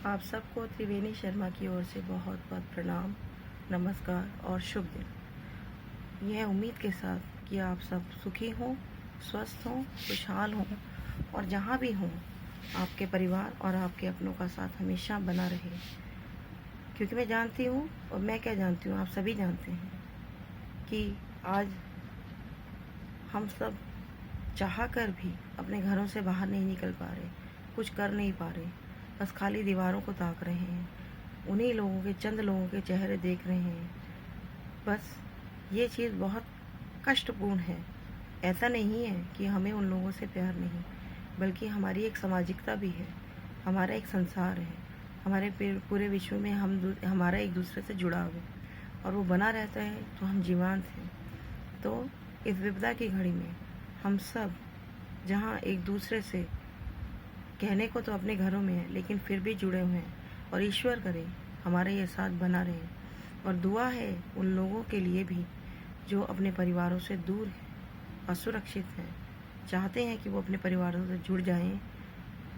आप सबको त्रिवेणी शर्मा की ओर से बहुत बहुत प्रणाम, नमस्कार और शुभ दिन। यह उम्मीद के साथ कि आप सब सुखी हों, स्वस्थ हों, खुशहाल हों और जहाँ भी हों आपके परिवार और आपके अपनों का साथ हमेशा बना रहे। क्योंकि मैं जानती हूँ, और मैं क्या जानती हूँ, आप सभी जानते हैं कि आज हम सब चाह कर भी अपने घरों से बाहर नहीं निकल पा रहे, कुछ कर नहीं पा रहे, बस खाली दीवारों को ताक रहे हैं, उन्हीं लोगों के, चंद लोगों के चेहरे देख रहे हैं। बस ये चीज़ बहुत कष्टपूर्ण है। ऐसा नहीं है कि हमें उन लोगों से प्यार नहीं, बल्कि हमारी एक सामाजिकता भी है, हमारा एक संसार है, हमारे पूरे विश्व में हमारा एक दूसरे से जुड़ाव है और वो बना रहता है तो हम जीवंत हैं। तो इस विपदा की घड़ी में हम सब जहाँ एक दूसरे से कहने को तो अपने घरों में है, लेकिन फिर भी जुड़े हुए हैं, और ईश्वर करे हमारा ये साथ बना रहे। और दुआ है उन लोगों के लिए भी जो अपने परिवारों से दूर हैं, असुरक्षित हैं, चाहते हैं कि वो अपने परिवारों से जुड़ जाएं।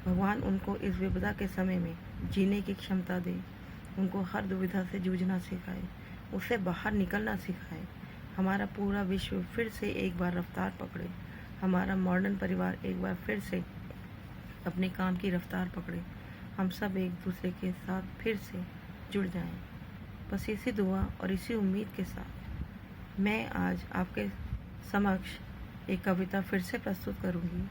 भगवान उनको इस विपदा के समय में जीने की क्षमता दे, उनको हर दुविधा से जूझना सिखाए, उससे बाहर निकलना सिखाए। हमारा पूरा विश्व फिर से एक बार रफ्तार पकड़े, हमारा मॉडर्न परिवार एक बार फिर से अपने काम की रफ्तार पकड़े, हम सब एक दूसरे के साथ फिर से जुड़ जाएं। बस इसी दुआ और इसी उम्मीद के साथ मैं आज आपके समक्ष एक कविता फिर से प्रस्तुत करूंगी।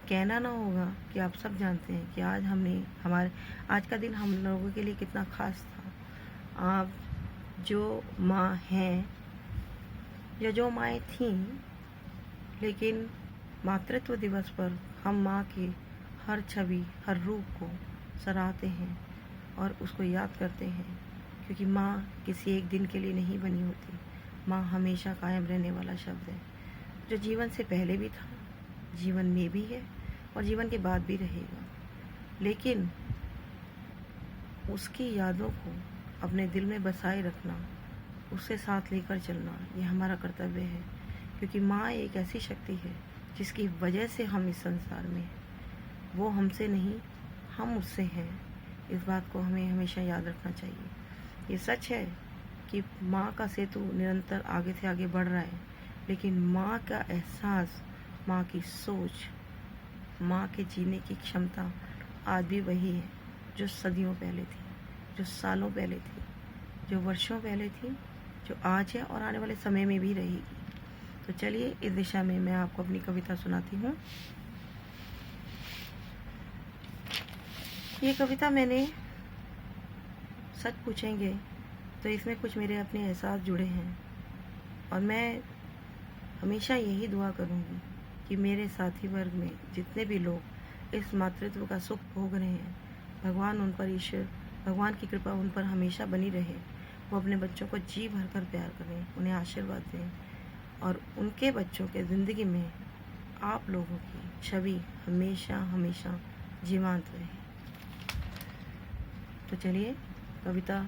कहना ना होगा कि आप सब जानते हैं कि आज का दिन हम लोगों के लिए कितना खास था। आप जो माँ हैं या जो माएँ थीं, लेकिन मातृत्व दिवस पर हम माँ की हर छवि, हर रूप को सराहते हैं और उसको याद करते हैं, क्योंकि माँ किसी एक दिन के लिए नहीं बनी होती। माँ हमेशा कायम रहने वाला शब्द है, जो जीवन से पहले भी था, जीवन में भी है और जीवन के बाद भी रहेगा। लेकिन उसकी यादों को अपने दिल में बसाए रखना, उससे साथ लेकर चलना, ये हमारा कर्तव्य है। क्योंकि माँ एक ऐसी शक्ति है जिसकी वजह से हम इस संसार में हैं। वो हमसे नहीं, हम उससे हैं। इस बात को हमें हमेशा याद रखना चाहिए। ये सच है कि माँ का सेतु निरंतर आगे से आगे बढ़ रहा है, लेकिन माँ का एहसास, माँ की सोच, माँ के जीने की क्षमता आज भी वही है जो सदियों पहले थी, जो सालों पहले थी, जो वर्षों पहले थी, जो आज है और आने वाले समय में भी रहेगी। तो चलिए इस दिशा में मैं आपको अपनी कविता सुनाती हूँ। ये कविता मैंने, सच पूछेंगे तो इसमें कुछ मेरे अपने एहसास जुड़े हैं, और मैं हमेशा यही दुआ करूँगी कि मेरे साथी वर्ग में जितने भी लोग इस मातृत्व का सुख भोग रहे हैं, भगवान उन पर, ईश्वर भगवान की कृपा उन पर हमेशा बनी रहे। वो अपने बच्चों को जी भर कर प्यार करें, उन्हें आशीर्वाद दें, और उनके बच्चों के ज़िंदगी में आप लोगों की छवि हमेशा हमेशा जीवंत रहे। तो चलिए, कविता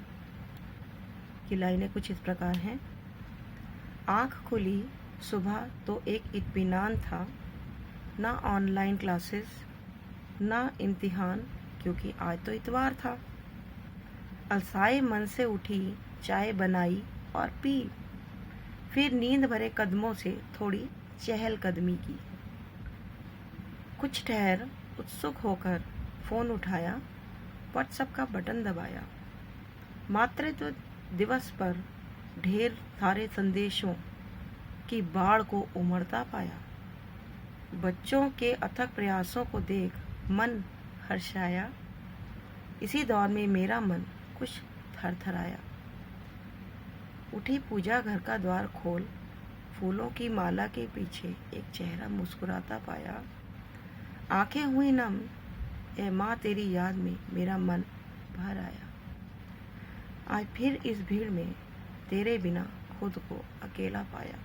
की लाइनें कुछ इस प्रकार हैं। आँख खुली सुबह तो एक इत्मीनान था, ना ऑनलाइन क्लासेस, ना इम्तिहान, क्योंकि आज तो इतवार था। अलसाए मन से उठी, चाय बनाई और पी, फिर नींद भरे कदमों से थोड़ी चहलकदमी की। कुछ ठहर उत्सुक होकर फ़ोन उठाया, व्हाट्सएप का बटन दबाया। मातृत्व दिवस पर ढेर सारे संदेशों की बाढ़ को उमड़ता पाया। बच्चों के अथक प्रयासों को देख मन हर्षाया। इसी दौर में मेरा मन कुछ थरथराया। उठी पूजा घर का द्वार खोल, फूलों की माला के पीछे एक चेहरा मुस्कुराता पाया। आंखें हुई नम, ए माँ तेरी याद में मेरा मन भर आया। आज फिर इस भीड़ में तेरे बिना खुद को अकेला पाया।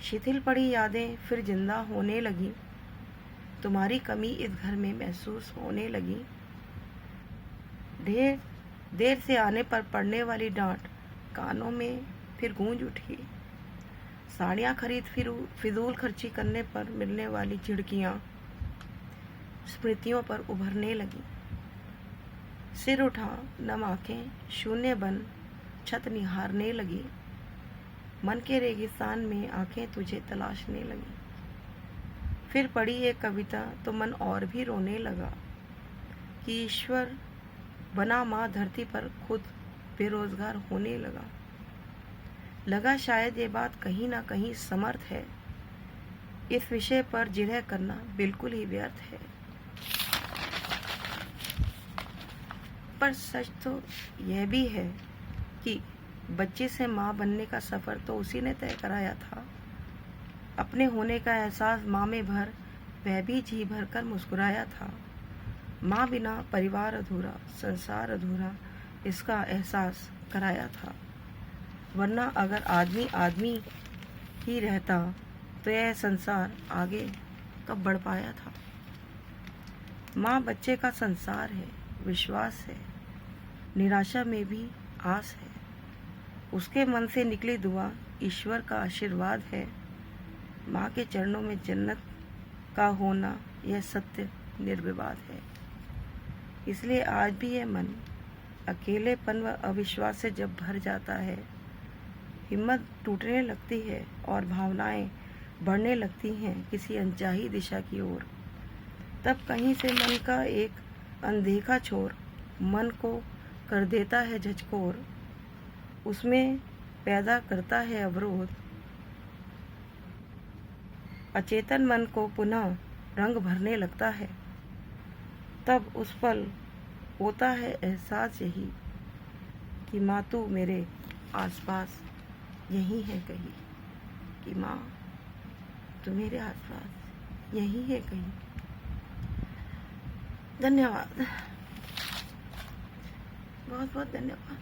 शिथिल पड़ी यादें फिर जिंदा होने लगी, तुम्हारी कमी इस घर में महसूस होने लगी। ढेर देर से आने पर पड़ने वाली डांट कानों में फिर गूंज उठी। साड़ियाँ खरीद फिर फिजूल खर्ची करने पर मिलने वाली झिड़कियाँ स्मृतियों पर उभरने लगी। सिर उठा, नम आंखें शून्य बन छत निहारने लगी। मन के रेगिस्तान में आंखें तुझे तलाशने लगी। फिर पढ़ी एक कविता तो मन और भी रोने लगा कि ईश्वर बना माँ धरती पर खुद बेरोजगार होने लगा शायद ये बात कहीं ना कहीं समर्थ है। इस विषय पर जिरह करना बिल्कुल ही व्यर्थ है। पर सच तो यह भी है कि बच्चे से माँ बनने का सफर तो उसी ने तय कराया था। अपने होने का एहसास माँ में भर वह भी जी भर कर मुस्कुराया था। माँ बिना परिवार अधूरा, संसार अधूरा, इसका एहसास कराया था। वरना अगर आदमी आदमी ही रहता तो यह संसार आगे कब बढ़ पाया था। माँ बच्चे का संसार है, विश्वास है, निराशा में भी आस है। उसके मन से निकली दुआ ईश्वर का आशीर्वाद है। माँ के चरणों में जन्नत का होना यह सत्य निर्विवाद है। इसलिए आज भी यह मन अकेलेपन व अविश्वास से जब भर जाता है, हिम्मत टूटने लगती है और भावनाएं बढ़ने लगती हैं किसी अनचाही दिशा की ओर, तब कहीं से मन का एक अनदेखा छोर मन को कर देता है झकझोर। उसमें पैदा करता है अवरोध। अचेतन मन को पुनः रंग भरने लगता है। तब उस पल होता है एहसास यही कि माँ तू मेरे आसपास यही है कहीं, कि माँ तू मेरे आसपास यही है कहीं। धन्यवाद, बहुत बहुत धन्यवाद।